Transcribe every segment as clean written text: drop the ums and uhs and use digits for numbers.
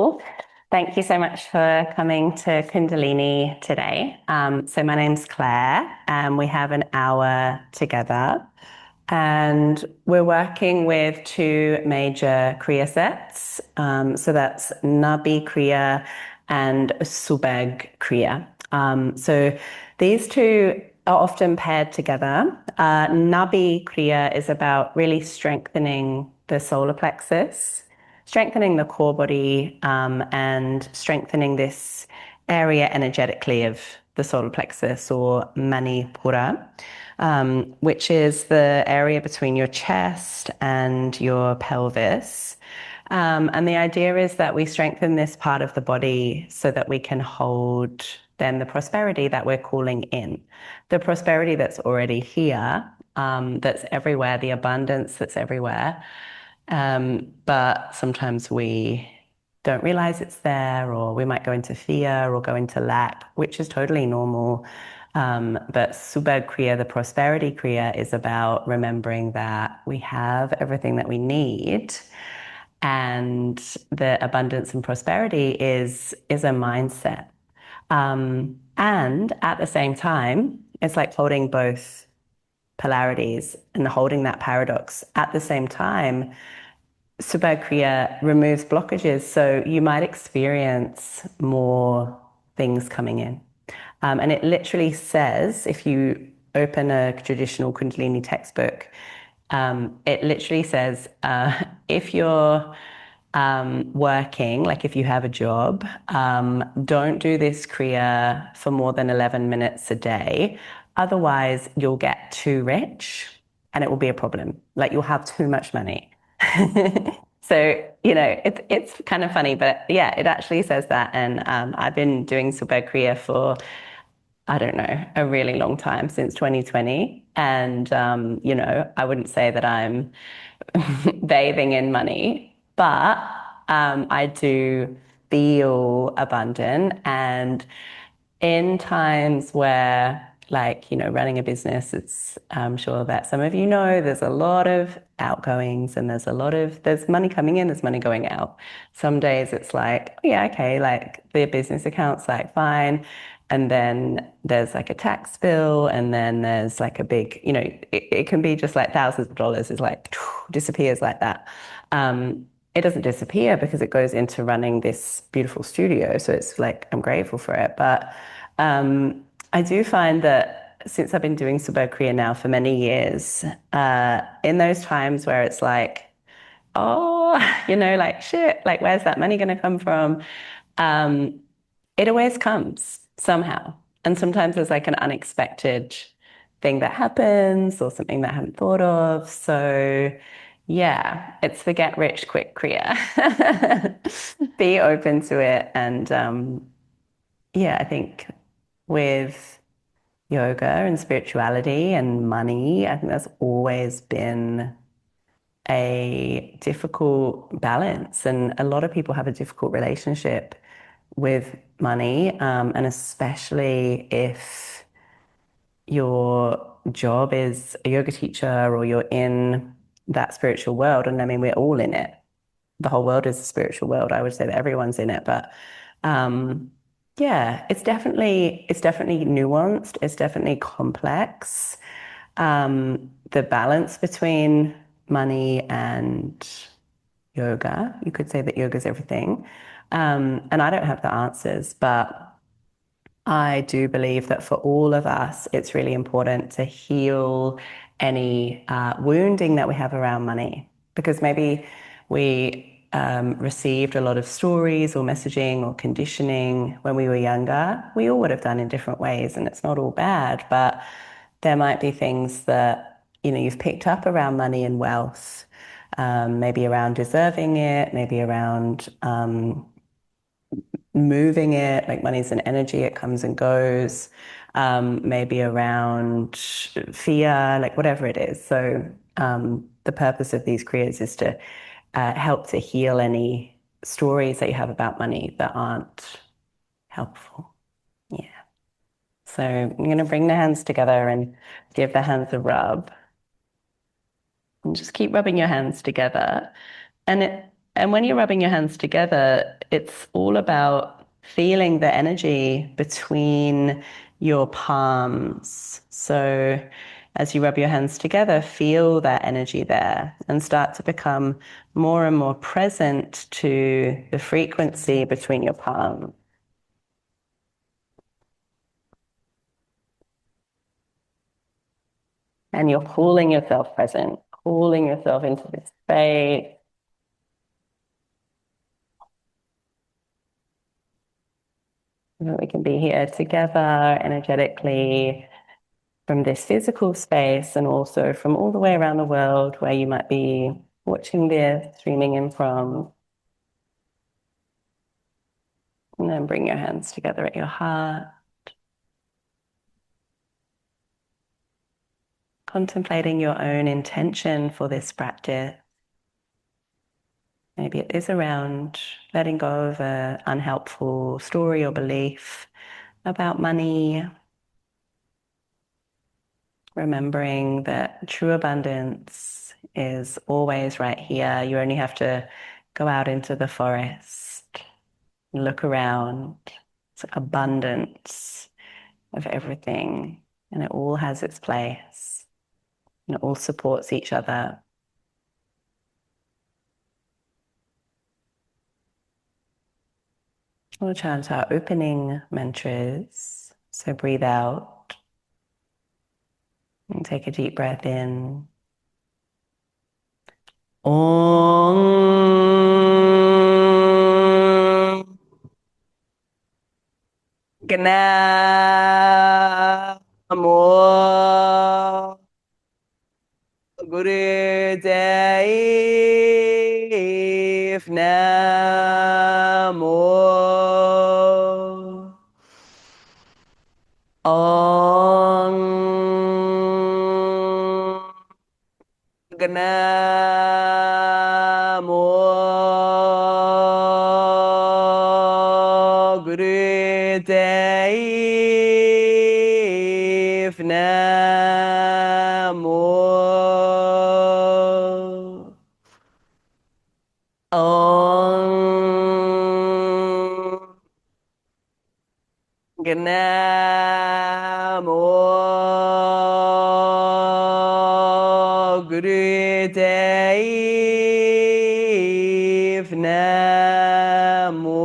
Well, thank you so much for coming to Kundalini today. So my name's Claire, and we have an hour together. And we're working with two major Kriya sets. So that's Nabhi Kriya and Subagh Kriya. So these two are often paired together. Nabhi Kriya is about really strengthening the solar plexus, strengthening the core body, and strengthening this area energetically of the solar plexus or Manipura, which is the area between your chest and your pelvis. And the idea is that we strengthen this part of the body so that we can hold then the prosperity that we're calling in, the prosperity that's already here, that's everywhere, the abundance that's everywhere. But sometimes we don't realize it's there, or we might go into fear or go into lack, which is totally normal. But Subagh Kriya, the prosperity Kriya, is about remembering that we have everything that we need. And the abundance and prosperity is a mindset. And at the same time, it's like holding both polarities and holding that paradox. At the same time, Subagh Kriya removes blockages, so you might experience more things coming in. And it literally says, if you open a traditional Kundalini textbook, it literally says, if you're working, like if you have a job, don't do this Kriya for more than 11 minutes a day. Otherwise, you'll get too rich and it will be a problem. Like you'll have too much money. So, it's kind of funny, but yeah, it actually says that. And I've been doing Subagh Kriya for, I don't know, a really long time, since 2020. And, I wouldn't say that I'm bathing in money, but I do feel abundant. And in times where, like, running a business, I'm sure that some of there's a lot of outgoings and there's money coming in, there's money going out. Some days it's like, oh, yeah, okay, like the business account's like fine. And then there's like a tax bill, and then there's like a big, it can be just like thousands of dollars is like disappears like that. It doesn't disappear because it goes into running this beautiful studio. So it's like, I'm grateful for it. But I do find that since I've been doing Subagh Kriya now for many years, in those times where it's like, oh, like shit, like where's that money going to come from? It always comes somehow. And sometimes there's like an unexpected thing that happens or something that I haven't thought of. So yeah, it's the get rich quick Kriya. Be open to it. And yeah, I think with yoga and spirituality and money, I think that's always been a difficult balance. And a lot of people have a difficult relationship with money, and especially if your job is a yoga teacher or you're in that spiritual world. And I mean, we're all in it. The whole world is a spiritual world. I would say that everyone's in it, but yeah, it's definitely nuanced. It's definitely complex. The balance between money and yoga, you could say that yoga is everything. And I don't have the answers, but I do believe that for all of us, it's really important to heal any wounding that we have around money, because maybe we received a lot of stories or messaging or conditioning when we were younger. We all would have done in different ways, and it's not all bad, but there might be things that you've picked up around money and wealth, maybe around deserving it, maybe around moving it, like money's an energy, it comes and goes, maybe around fear, like whatever it is. So the purpose of these kriyas is to help to heal any stories that you have about money that aren't helpful. Yeah. So I'm going to bring the hands together and give the hands a rub. And just keep rubbing your hands together. And And when you're rubbing your hands together, it's all about feeling the energy between your palms. So as you rub your hands together, feel that energy there and start to become more and more present to the frequency between your palms. And you're calling yourself present, calling yourself into this space. We can be here together energetically from this physical space and also from all the way around the world where you might be watching this, streaming in from. And then bring your hands together at your heart, contemplating your own intention for this practice. Maybe it is around letting go of an unhelpful story or belief about money, remembering that true abundance is always right here. You only have to go out into the forest, look around. It's abundance of everything, and it all has its place, and it all supports each other. We'll chant our opening mantras. So breathe out and take a deep breath in. Om Gnamo Gurudev Namo Om Gnamo Gurudev Namo Om Gnamo Gurudev Namo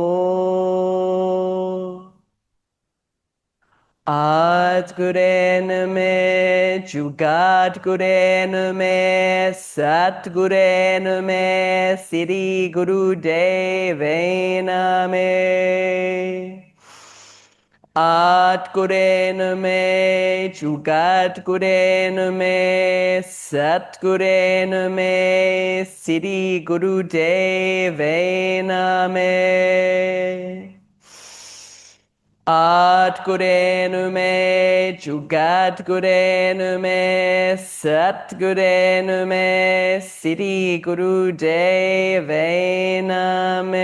At Guru me, Jugat Guru me, Sat Guru me, Siddhi Guru Deve Name. At Guru me, Jugat Guru me, Sat Guru me, Siddhi Guru Deve Name. At Guru me, Jugat Guru me, Sat Guru me, Siddhi Guru Deve Name.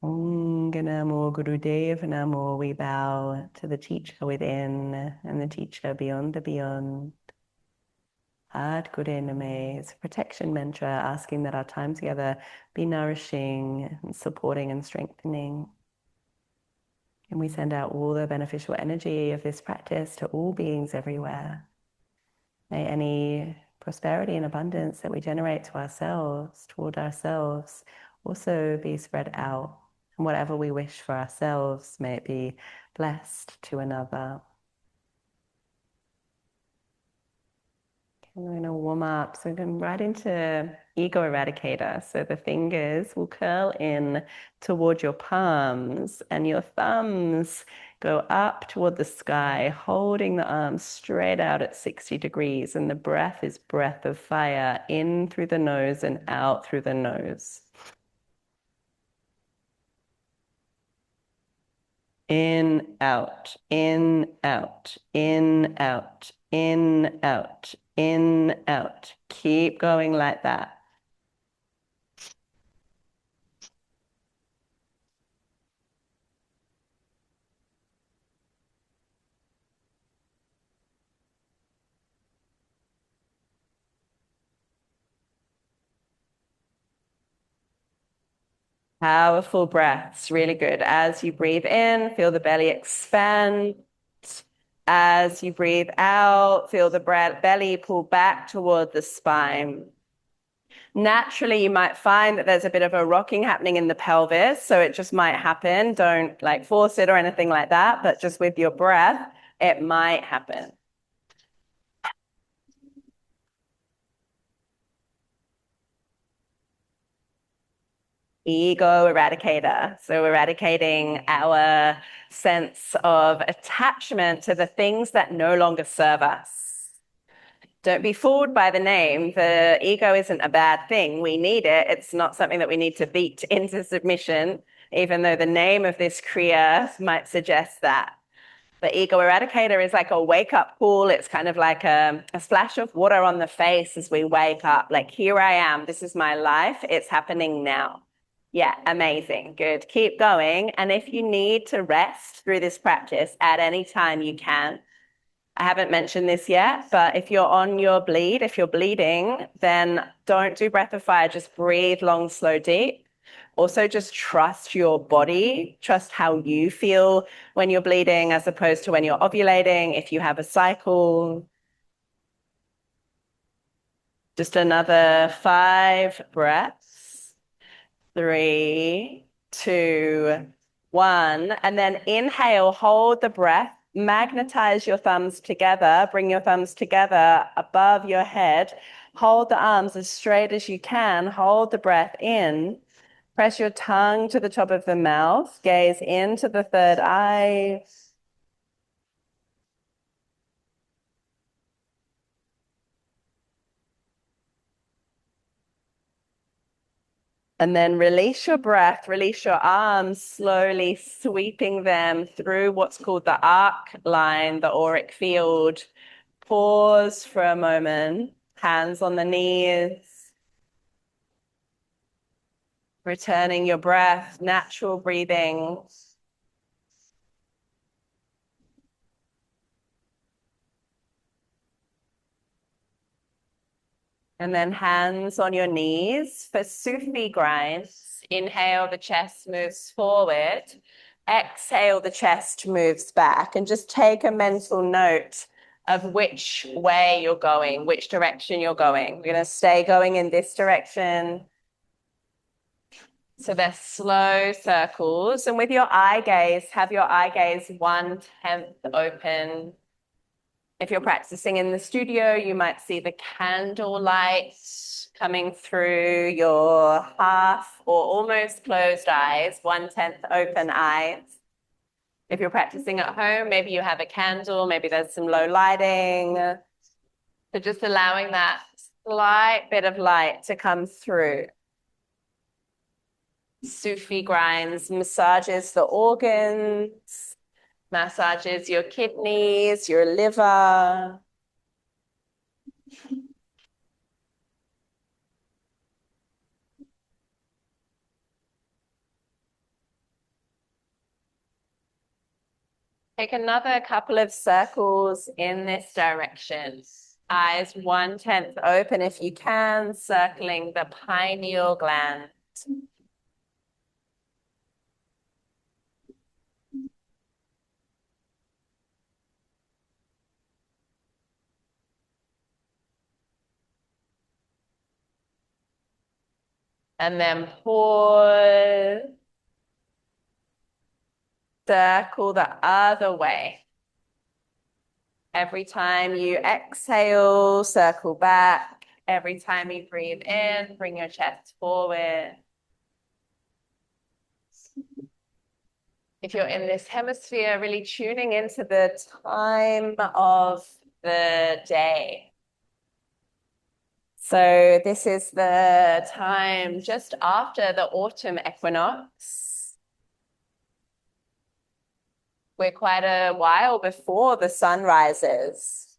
Om Namo Gurudev Namo. We bow to the teacher within and the teacher beyond the beyond. Ad Guru Name is a protection mantra asking that our time together be nourishing, and supporting and strengthening. And we send out all the beneficial energy of this practice to all beings everywhere. May any prosperity and abundance that we generate to ourselves, toward ourselves, also be spread out. And whatever we wish for ourselves, may it be blessed to another. We're going to warm up. So we're going right into ego eradicator. So the fingers will curl in toward your palms and your thumbs go up toward the sky, holding the arms straight out at 60 degrees. And the breath is breath of fire in through the nose and out through the nose. In, out, in, out, in, out, in, out, in, out. Keep going like that. Powerful breaths, really good. As you breathe in, feel the belly expand. As you breathe out, feel the belly pull back toward the spine. Naturally, you might find that there's a bit of a rocking happening in the pelvis, so it just might happen. Don't like force it or anything like that, but just with your breath, it might happen. Ego eradicator. So eradicating our sense of attachment to the things that no longer serve us. Don't be fooled by the name. The ego isn't a bad thing. We need it. It's not something that we need to beat into submission, even though the name of this Kriya might suggest that. The ego eradicator is like a wake up call. It's kind of like a splash of water on the face as we wake up. Like, here I am. This is my life. It's happening now. Yeah, amazing. Good. Keep going. And if you need to rest through this practice at any time, you can. I haven't mentioned this yet, but if you're on your bleed, if you're bleeding, then don't do breath of fire. Just breathe long, slow, deep. Also, just trust your body, trust how you feel when you're bleeding as opposed to when you're ovulating, if you have a cycle. Just another 5 breaths. 3, 2, 1. And then inhale, hold the breath, magnetize your thumbs together, bring your thumbs together above your head, hold the arms as straight as you can, hold the breath in. Press your tongue to the top of the mouth, gaze into the third eye. And then release your breath, release your arms, slowly sweeping them through what's called the arc line, the auric field. Pause for a moment, hands on the knees, returning your breath, natural breathing. And then hands on your knees for Sufi grinds. Inhale, the chest moves forward. Exhale, the chest moves back. And just take a mental note of which way you're going, which direction you're going. We're going to stay going in this direction. So they're slow circles. And with your eye gaze, have your eye gaze 1/10 open. If you're practicing in the studio, you might see the candle light coming through your half or almost closed eyes, 1/10 open eyes. If you're practicing at home, maybe you have a candle, maybe there's some low lighting. So just allowing that slight bit of light to come through. Sufi grinds, massages the organs, massages your kidneys, your liver. Take another couple of circles in this direction. Eyes 1/10 open if you can, circling the pineal gland. And then pause. Circle the other way. Every time you exhale, circle back. Every time you breathe in, bring your chest forward. If you're in this hemisphere, really tuning into the time of the day. So this is the time just after the autumn equinox. We're quite a while before the sun rises.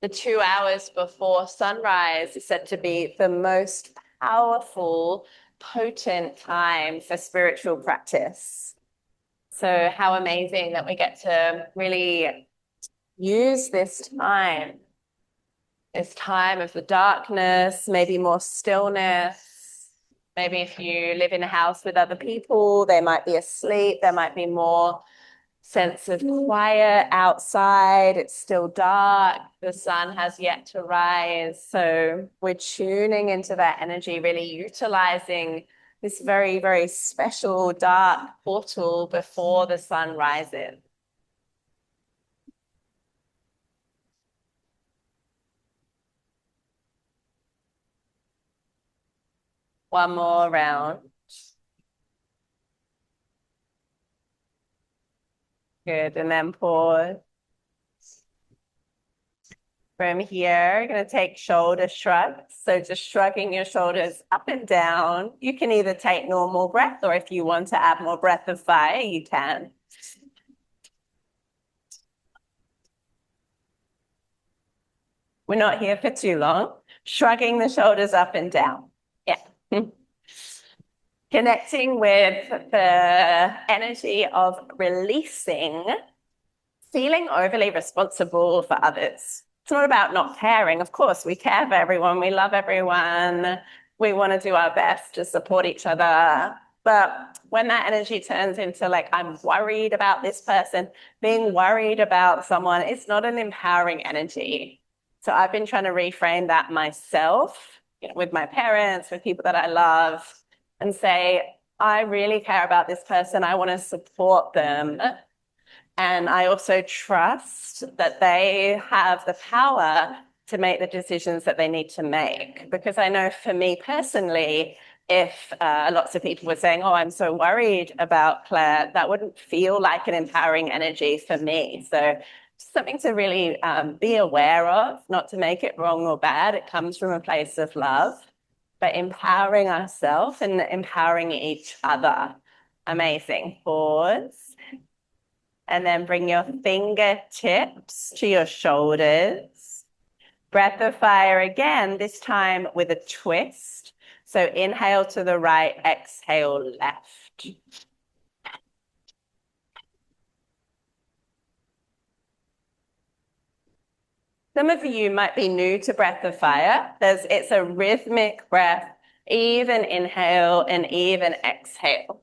The 2 hours before sunrise is said to be the most powerful, potent time for spiritual practice. So how amazing that we get to really use this time of the darkness, maybe more stillness, Maybe if you live in a house with other people, they might be asleep, there might be more sense of quiet outside. It's still dark. The sun has yet to rise. So we're tuning into that energy, really utilizing this very, very special dark portal before the sun rises. One more round. Good. And then pause. From here, you're going to take shoulder shrugs. So just shrugging your shoulders up and down. You can either take normal breath, or if you want to add more breath of fire, you can. We're not here for too long. Shrugging the shoulders up and down. Yeah. Connecting with the energy of releasing, feeling overly responsible for others. It's not about not caring. Of course, we care for everyone. We love everyone. We want to do our best to support each other. But when that energy turns into like, I'm worried about this person, being worried about someone, it's not an empowering energy. So I've been trying to reframe that myself, with my parents, with people that I love, and say, I really care about this person. I want to support them. And I also trust that they have the power to make the decisions that they need to make. Because I know for me personally, if lots of people were saying, oh, I'm so worried about Claire, that wouldn't feel like an empowering energy for me. So something to really be aware of, not to make it wrong or bad. It comes from a place of love, but empowering ourselves and empowering each other. Amazing. Pause. And then bring your fingertips to your shoulders. Breath of fire again, this time with a twist. So inhale to the right, exhale left. Some of you might be new to breath of fire. It's a rhythmic breath, even inhale and even exhale.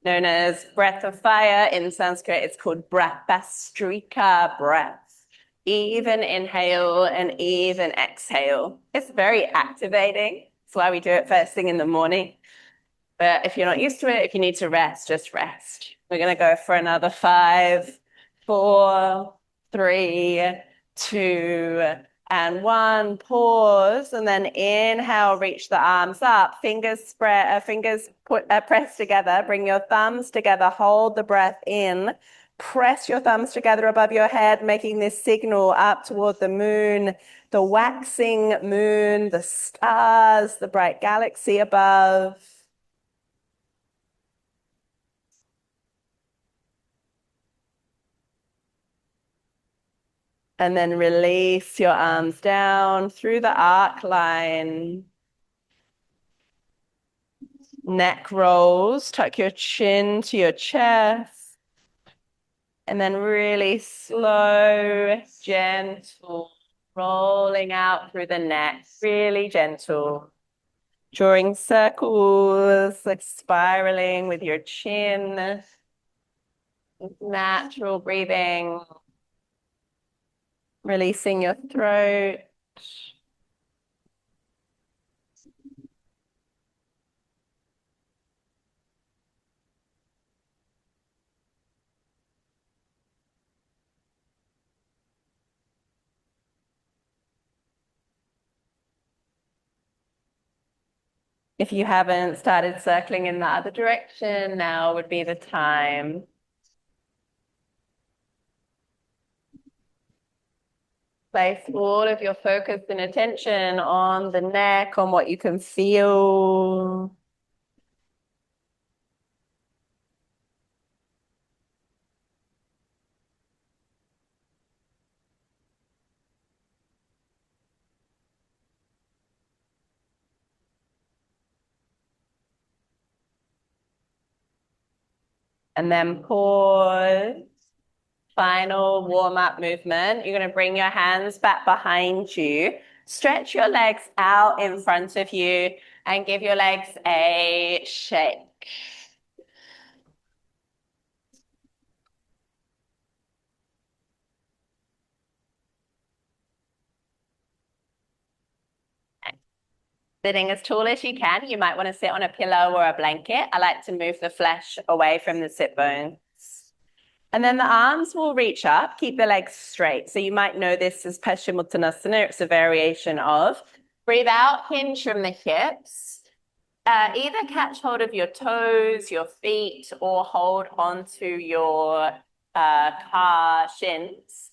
Known as breath of fire. In Sanskrit, it's called Bhastrika breath. Even inhale and even exhale. It's very activating. That's why we do it first thing in the morning. But if you're not used to it, if you need to rest, just rest. We're going to go for another 5, 4, 3, 2, and 1. Pause, and then inhale, reach the arms up, fingers press together, bring your thumbs together, hold the breath in, press your thumbs together above your head, making this signal up toward the moon, the waxing moon, the stars, the bright galaxy above. And then release your arms down through the arc line. Neck rolls, tuck your chin to your chest. And then really slow, gentle, rolling out through the neck, really gentle. Drawing circles, like spiraling with your chin. Natural breathing. Releasing your throat. If you haven't started circling in the other direction, now would be the time. Place all of your focus and attention on the neck, on what you can feel. And then pause. Final warm-up movement. You're going to bring your hands back behind you. Stretch your legs out in front of you. And give your legs a shake. Sitting as tall as you can. You might want to sit on a pillow or a blanket. I like to move the flesh away from the sit bones. And then the arms will reach up, keep the legs straight. So you might know this as Paschimottanasana. It's a variation of. Breathe out, hinge from the hips. Either catch hold of your toes, your feet, or hold onto your shins.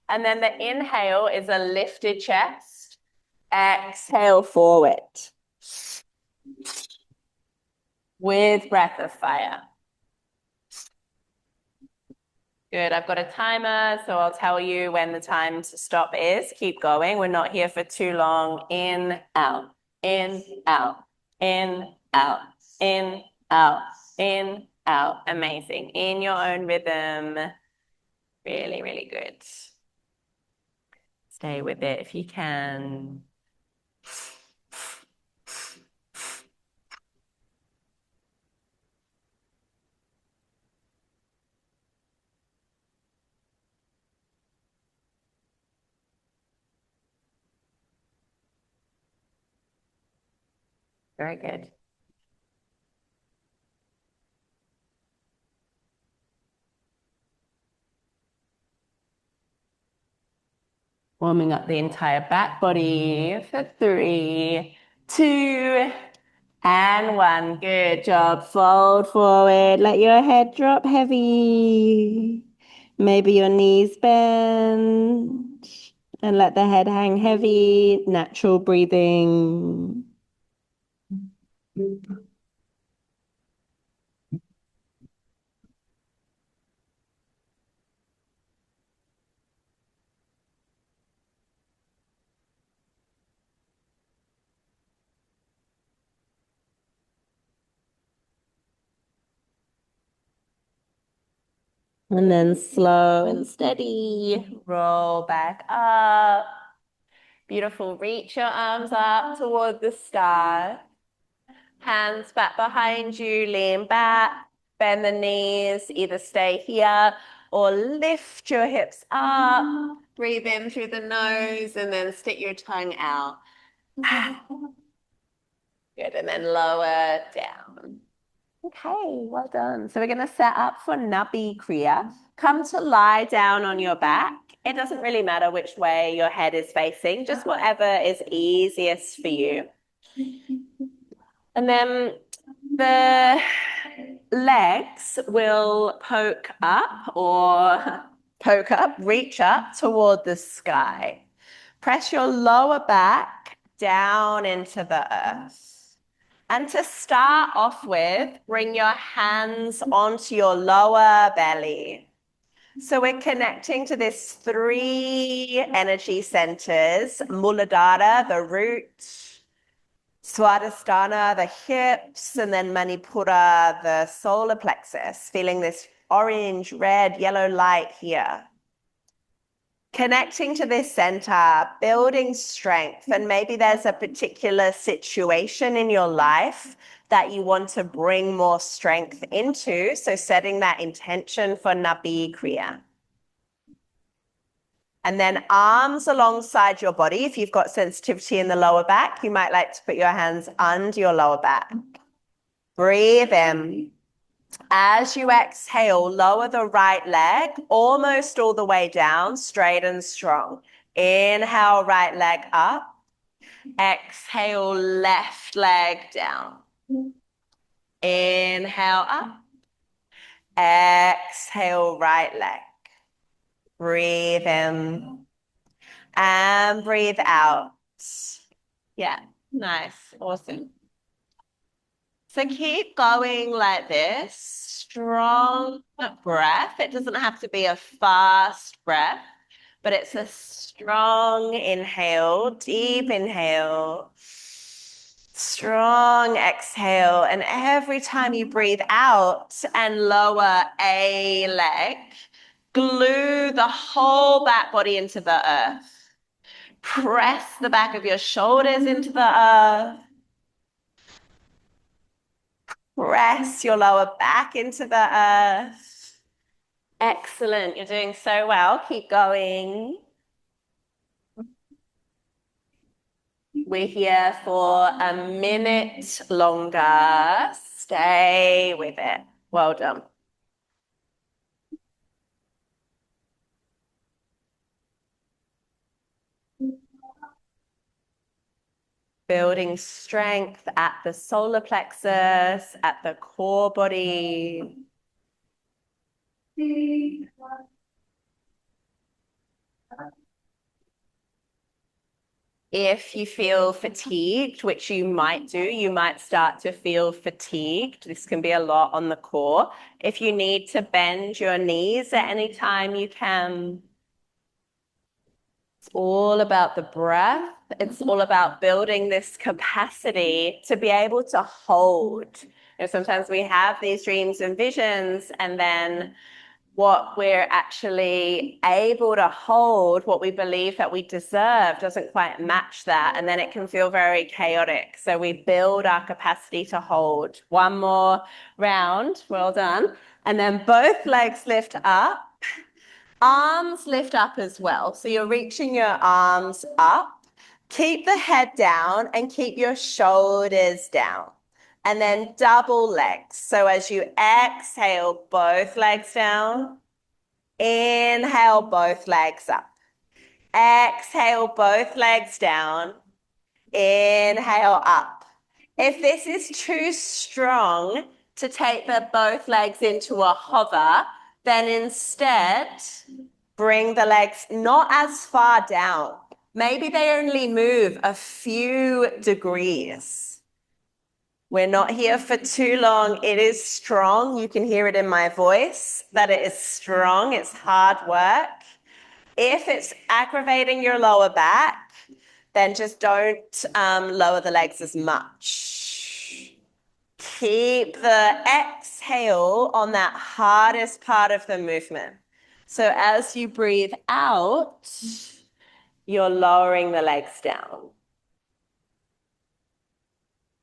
And then the inhale is a lifted chest. Exhale forward with breath of fire. Good. I've got a timer, so I'll tell you when the time to stop is. Keep going. We're not here for too long. In, out, in, out, in, out, in, out, in, out. Amazing. In your own rhythm. Really, really good. Stay with it if you can. Very good. Warming up the entire back body for 3, 2, and 1. Good job. Fold forward. Let your head drop heavy. Maybe your knees bend. And let the head hang heavy. Natural breathing. And then slow and steady. Roll back up. Beautiful. Reach your arms up toward the sky. Hands back behind you, lean back, bend the knees, either stay here or lift your hips up. Breathe in through the nose and then stick your tongue out. Good, and then lower down. Okay, well done. So we're going to set up for Nabhi Kriya. Come to lie down on your back. It doesn't really matter which way your head is facing, just whatever is easiest for you. And then the legs will poke up, reach up toward the sky. Press your lower back down into the earth. And to start off with, bring your hands onto your lower belly. So we're connecting to this 3 energy centers: Muladhara, the root; Swadhisthana, the hips; and then Manipura, the solar plexus. Feeling this orange, red, yellow light here. Connecting to this center, building strength. And maybe there's a particular situation in your life that you want to bring more strength into. So setting that intention for Nabhi Kriya. And then arms alongside your body. If you've got sensitivity in the lower back, you might like to put your hands under your lower back. Breathe in. As you exhale, lower the right leg almost all the way down, straight and strong. Inhale, right leg up. Exhale, left leg down. Inhale up. Exhale, right leg. Breathe in. And breathe out. Yeah, nice. Awesome. So keep going like this. Strong breath. It doesn't have to be a fast breath, but it's a strong inhale, deep inhale, strong exhale. And every time you breathe out and lower a leg, glue the whole back body into the earth. Press the back of your shoulders into the earth. press your lower back into the earth. Excellent. You're doing so well. Keep going. We're here for a minute longer. Stay with it. Well done. Building strength at the solar plexus, at the core body. If you feel fatigued, which you might do, you might start to feel fatigued. This can be a lot on the core. If you need to bend your knees at any time, you can. It's all about the breath. It's all about building this capacity to be able to hold. Sometimes we have these dreams and visions, and then what we're actually able to hold, what we believe that we deserve, doesn't quite match that. And then it can feel very chaotic. So we build our capacity to hold. One more round. Well done. And then both legs lift up. Arms lift up as well. So you're reaching your arms up. Keep the head down and keep your shoulders down. And then double legs. So as you exhale, both legs down. Inhale, both legs up. Exhale, both legs down. Inhale, up. If this is too strong to take the both legs into a hover, then instead bring the legs not as far down. Maybe they only move a few degrees. We're not here for too long. It is strong. You can hear it in my voice that it is strong. It's hard work. If it's aggravating your lower back, then just don't lower the legs as much. Keep the exhale on that hardest part of the movement. So as you breathe out, you're lowering the legs down.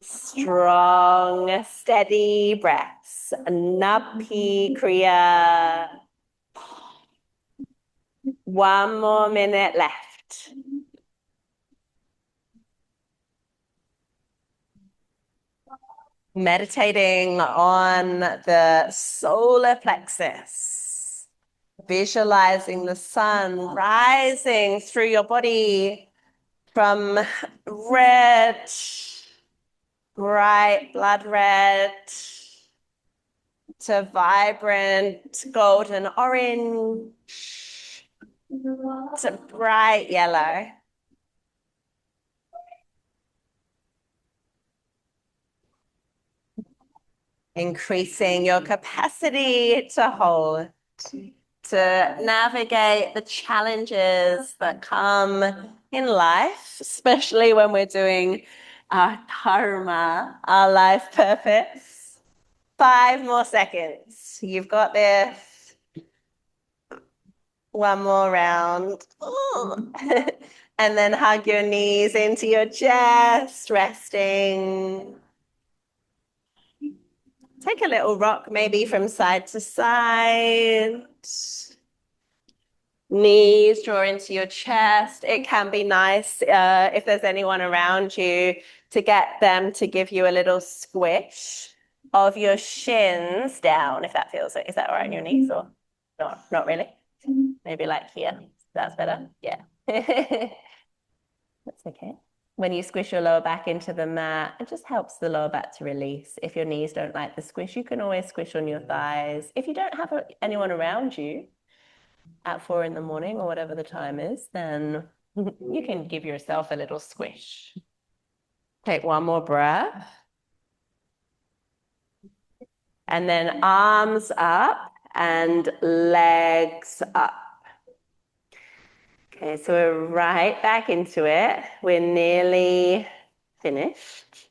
Strong, steady breaths. Nabhi Kriya. One more minute left. Meditating on the solar plexus. Visualizing the sun rising through your body from red, bright blood red, to vibrant golden orange, to bright yellow. Increasing your capacity to hold, to navigate the challenges that come in life, especially when we're doing our dharma, our life purpose. 5 more seconds. You've got this. One more round. And then hug your knees into your chest, resting. Take a little rock maybe from side to side. Knees draw into your chest. It can be nice if there's anyone around you to get them to give you a little squish of your shins down, if that feels it. Is that all right on your knees or not really? Maybe like here. That's better. Yeah. That's okay. When you squish your lower back into the mat, it just helps the lower back to release. If your knees don't like the squish, you can always squish on your thighs. If you don't have anyone around you at 4 a.m. or whatever the time is, then you can give yourself a little squish. Take one more breath. And then arms up and legs up. Okay, so we're right back into it. We're nearly finished.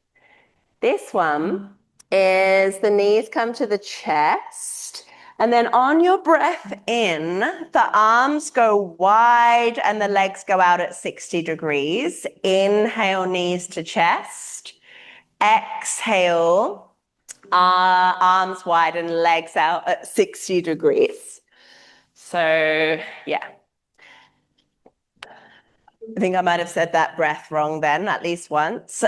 This one is the knees come to the chest. And then on your breath in, the arms go wide and the legs go out at 60 degrees. Inhale, knees to chest. Exhale, Arms wide and legs out at 60 degrees. So, yeah. I think I might have said that breath wrong then, at least once.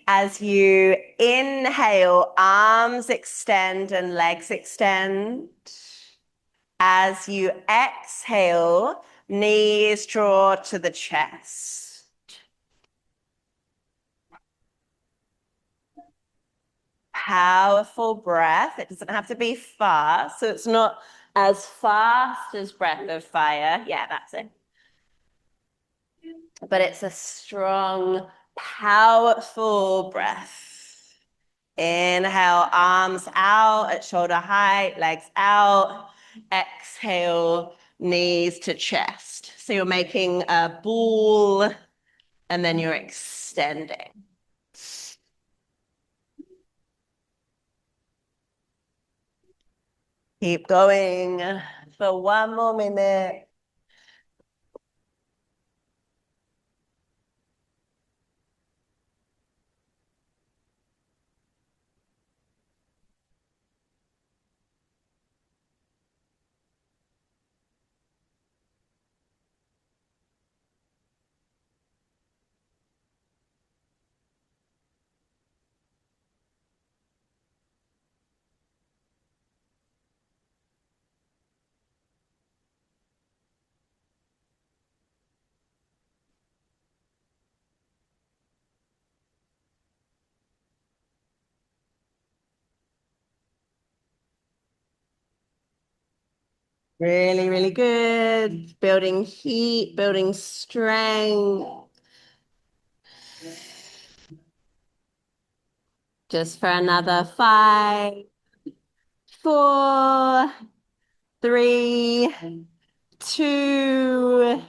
As you inhale, arms extend and legs extend. As you exhale, knees draw to the chest. Powerful breath. It doesn't have to be fast, so it's not as fast as breath of fire. Yeah, that's it. But it's a strong, powerful breath. Inhale, arms out at shoulder height, legs out. Exhale, knees to chest. So you're making a ball and then you're extending. Keep going for one more minute. Really, really good. Building heat, building strength. Just for another 5, 4, 3, 2,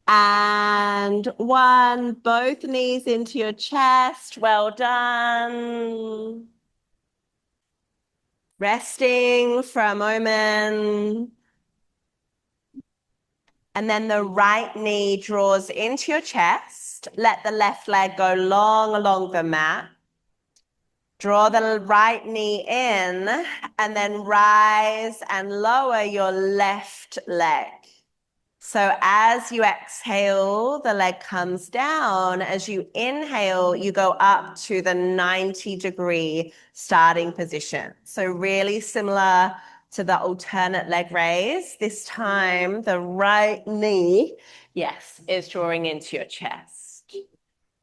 and 1. Both knees into your chest. Well done. Resting for a moment. And then the right knee draws into your chest. Let the left leg go long along the mat. Draw the right knee in and then rise and lower your left leg. So as you exhale, the leg comes down. As you inhale, you go up to the 90-degree starting position. So really similar to the alternate leg raise. This time, the right knee, yes, is drawing into your chest.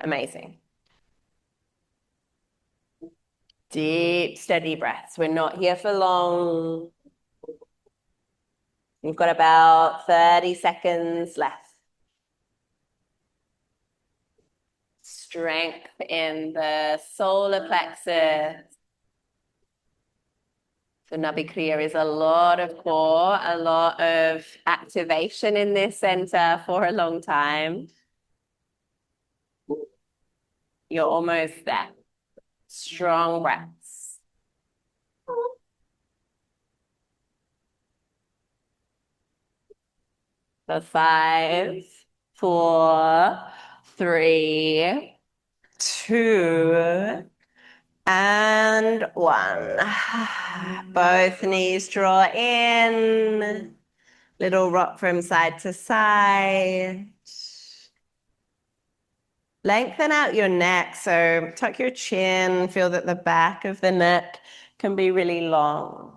Amazing. Deep, steady breaths. We're not here for long. You've got about 30 seconds left. Strength in the solar plexus. So Nabhi Kriya is a lot of core, a lot of activation in this center for a long time. You're almost there. Strong breaths. So 5, 4, 3, 2, and 1. Both knees draw in. Little rock from side to side. Lengthen out your neck. So tuck your chin. Feel that the back of the neck can be really long.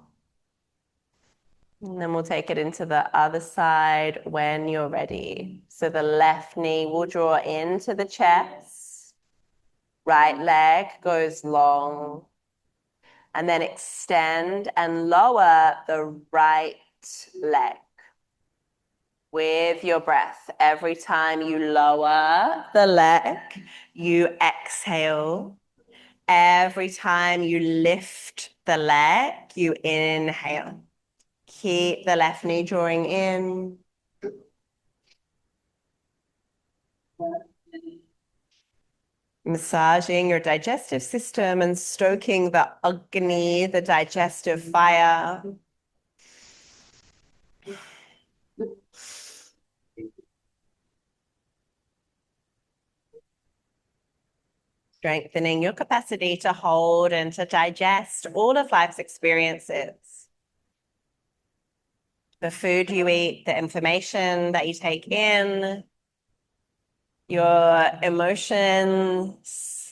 And then we'll take it into the other side when you're ready. So the left knee will draw into the chest. Right leg goes long. And then extend and lower the right leg. With your breath, every time you lower the leg, you exhale. Every time you lift the leg, you inhale. Keep the left knee drawing in. Massaging your digestive system and stoking the Agni, the digestive fire. strengthening your capacity to hold and to digest all of life's experiences. The food you eat, the information that you take in, your emotions,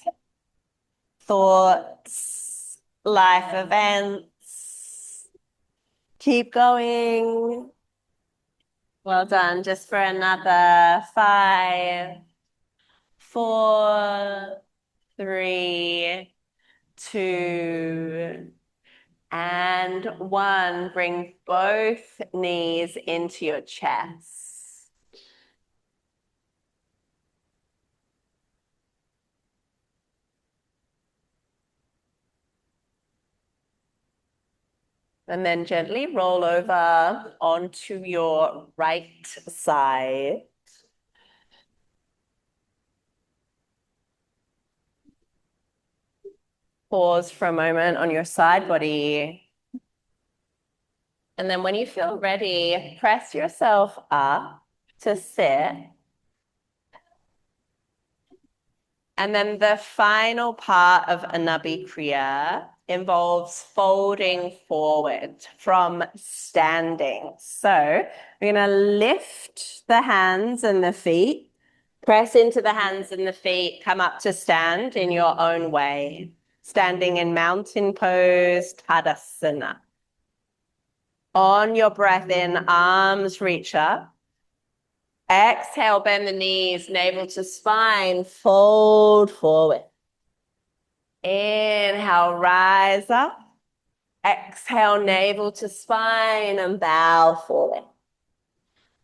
thoughts, life events. Keep going. Well done. Just for another 5, 4, 3, 2, and 1. Bring both knees into your chest. And then gently roll over onto your right side. Pause for a moment on your side body. And then when you feel ready, press yourself up to sit. And then the final part of a Nabhi Kriya involves folding forward from standing. So we're going to lift the hands and the feet, press into the hands and the feet, come up to stand in your own way. Standing in mountain pose, Tadasana. On your breath in, arms reach up. Exhale, bend the knees, navel to spine, fold forward. Inhale, rise up. Exhale, navel to spine and bow forward.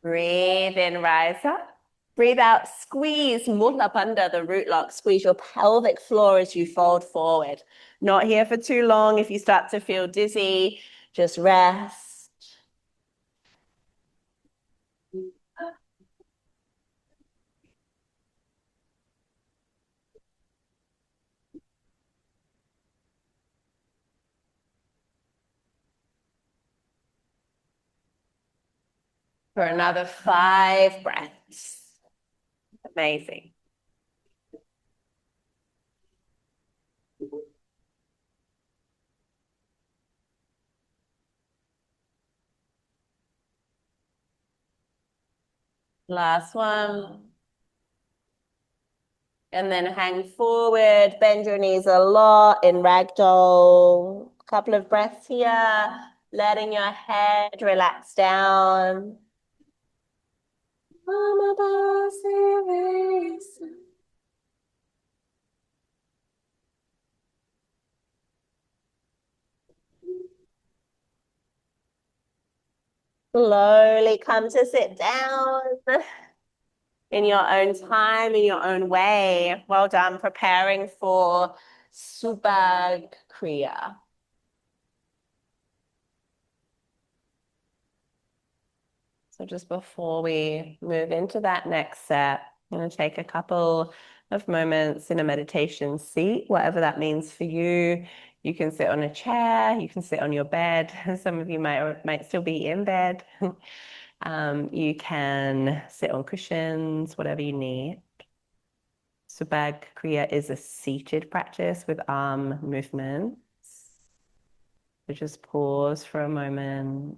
Breathe in, rise up. Breathe out, squeeze Mula Bandha, the root lock. Squeeze your pelvic floor as you fold forward. Not here for too long. If you start to feel dizzy, just rest. For another 5 breaths. Amazing. Last one. And then hang forward, bend your knees a lot in ragdoll. A couple of breaths here, letting your head relax down. Slowly come to sit down in your own time, in your own way. Well done, preparing for Subagh Kriya. So just before we move into that next set, I'm going to take a couple of moments in a meditation seat, whatever that means for you. You can sit on a chair, you can sit on your bed. Some of you might still be in bed. You can sit on cushions, whatever you need. Subagh Kriya is a seated practice with arm movements. So just pause for a moment.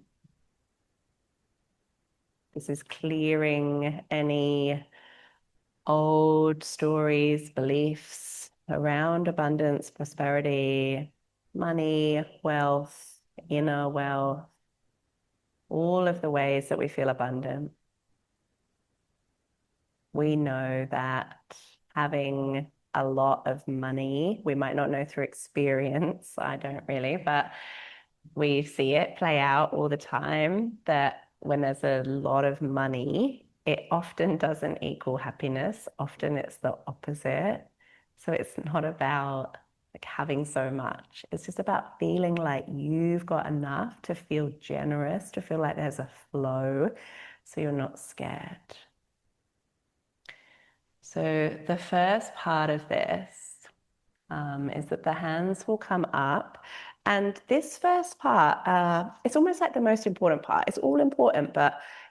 This is clearing any old stories, beliefs around abundance, prosperity, money, wealth, inner wealth, all of the ways that we feel abundant. We know that having a lot of money, we might not know through experience, I don't really, but we see it play out all the time that when there's a lot of money, it often doesn't equal happiness. Often it's the opposite. So it's not about like having so much. It's just about feeling like you've got enough to feel generous, to feel like there's a flow, so you're not scared. So the first part of this is that the hands will come up. And this first part, it's almost like the most important part. It's all important, but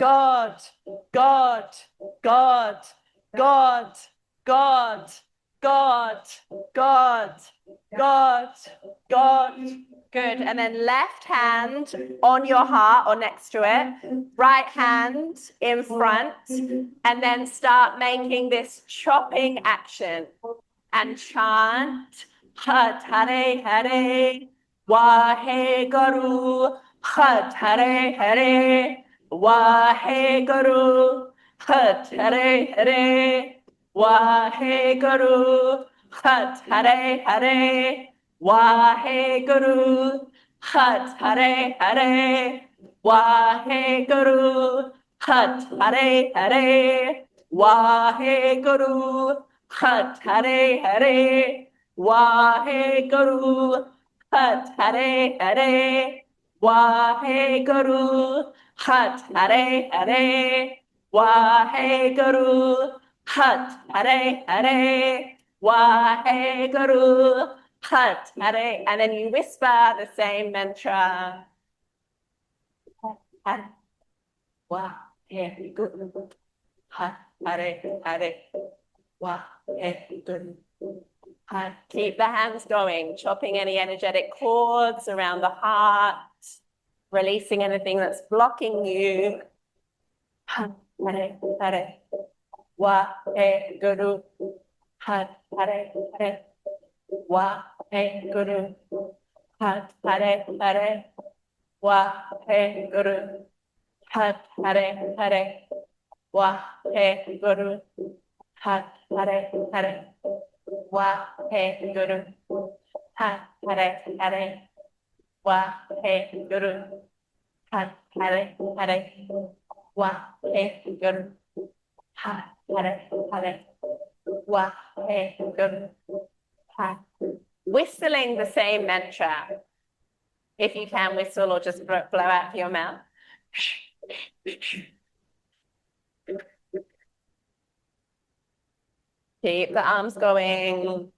God, God, God, God, God, God, God, God, God. Good. And then left hand on your heart or next to it, right hand in front, and then start making this chopping action and chant Hat Hare Hare Waheguru Hat Hare Hare Waheguru Hat Hare Hare Waheguru Hat Hare Hare Waheguru Hat Hare Hare Waheguru Hat Hare Hare Waheguru Hat Hare Hare Waheguru Hat Hare Hare Waheguru Hat Hare Hare Waheguru Hat Hare Hare Waheguru Hat Hare. And then you whisper the same mantra. Waheguru Hat Hare Hare Waheguru. Keep the hands going, chopping any energetic cords around the heart, releasing anything that's blocking you. Hare Hare Waheguru Hare Hare Waheguru Hare Hare Waheguru Hare Hare Waheguru Hare Hare Waheguru Hare Hare Waheguru Hare Hare Waheguru Hare Hare Waheguru. Whistling the same mantra. If you can whistle or just blow out your mouth. Keep the arms going.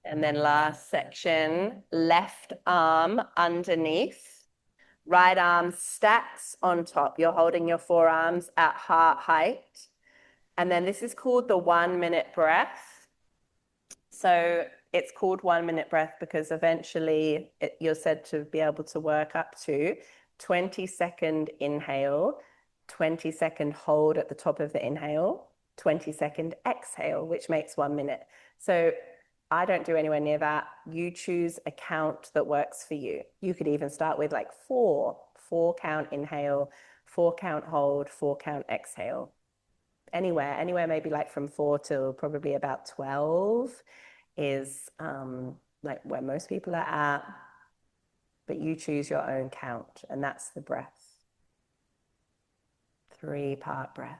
And then last section, left arm underneath, right arm stacks on top. You're holding your forearms at heart height. And then this is called the 1 minute breath. So it's called 1 minute breath because eventually you're said to be able to work up to 20-second inhale, 20-second hold at the top of the inhale, 20-second exhale, which makes 1 minute. So I don't do anywhere near that. You choose a count that works for you. You could even start with like 4 count inhale, 4 count hold, 4 count exhale. Anywhere maybe like from 4 till probably about 12 is like where most people are at, but you choose your own count, and that's the breath. 3-part breath.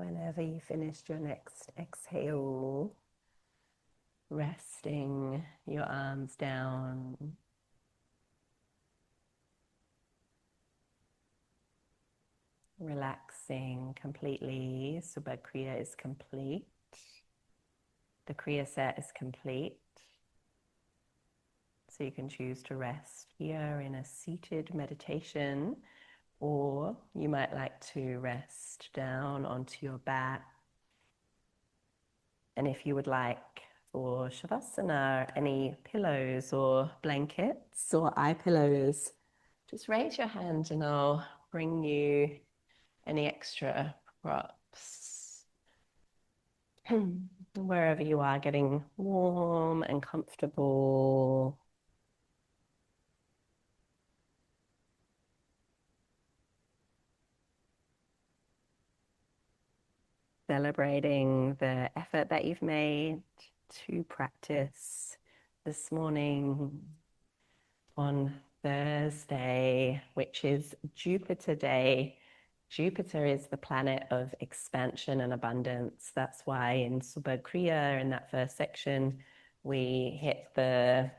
Whenever you finished your next exhale, resting your arms down, relaxing completely. Subagh Kriya is complete. The Kriya set is complete. So you can choose to rest here in a seated meditation, or you might like to rest down onto your back. And if you would like for Shavasana, any pillows or blankets or eye pillows, just raise your hand and I'll bring you any extra props. Wherever you are, getting warm and comfortable. Celebrating the effort that you've made to practice this morning on Thursday, which is Jupiter Day. Jupiter is the planet of expansion and abundance. That's why in Subagh Kriya, in that first section, we hit the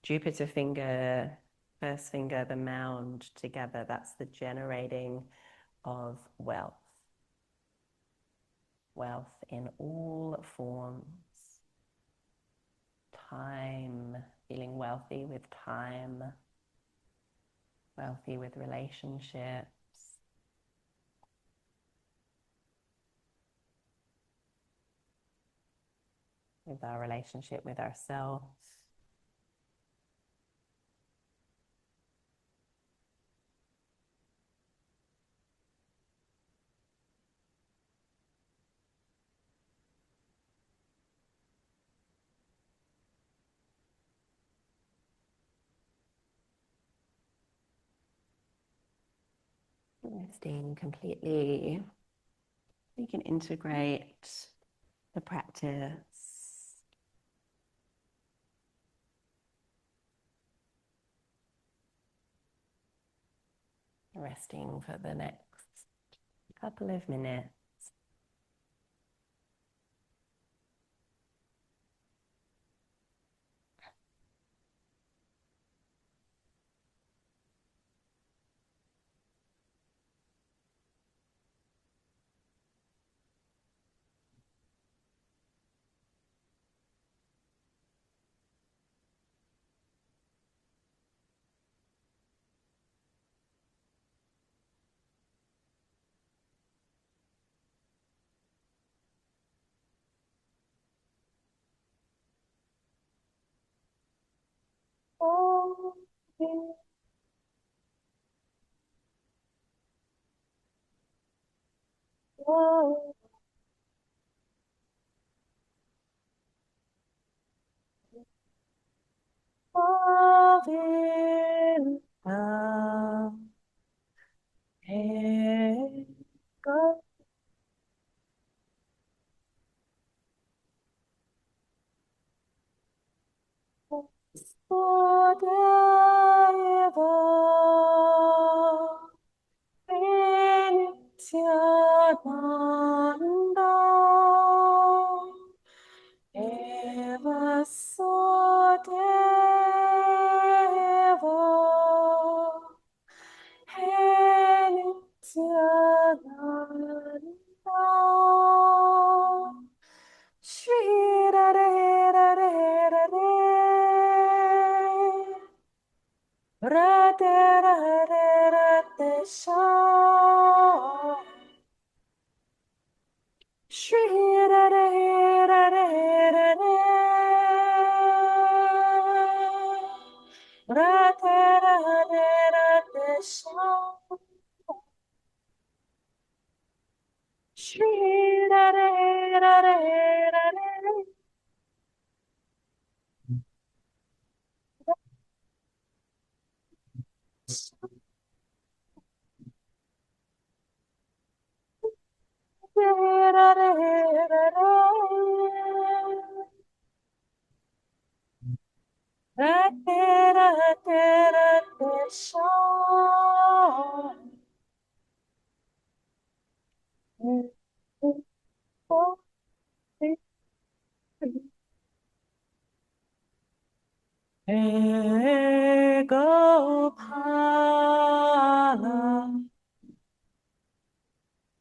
Jupiter finger, first finger, the mound together. That's the generating of wealth. Wealth in all forms. Time, feeling wealthy with time, wealthy with relationships, with our relationship with ourselves. Resting completely. You can integrate the practice. Resting for the next couple of minutes. Ego Pala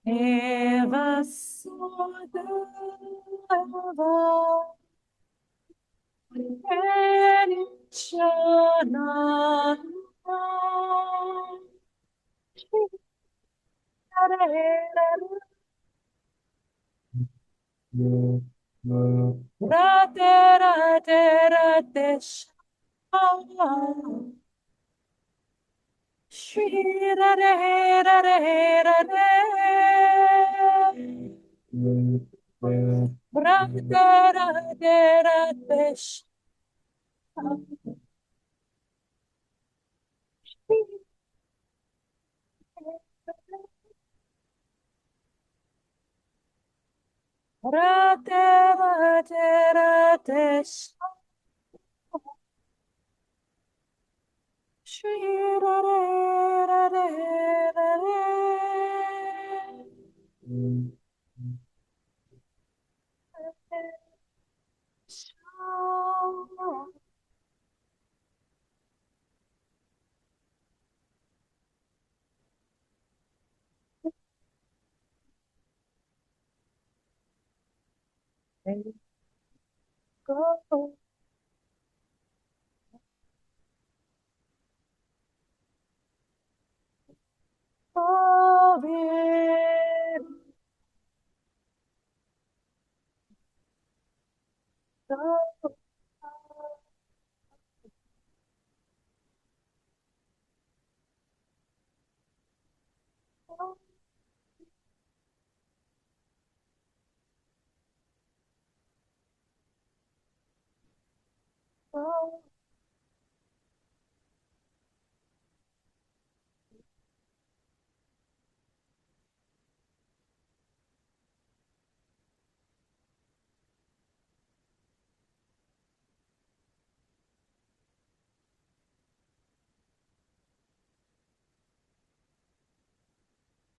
Eva Sodava Enchana Rate Rate Rate Shama Shri Rare Rare Rare Rate Rate Rate Shama Rate Rate Rate Shri Rare Rare Rare Shama Go forward, go forward.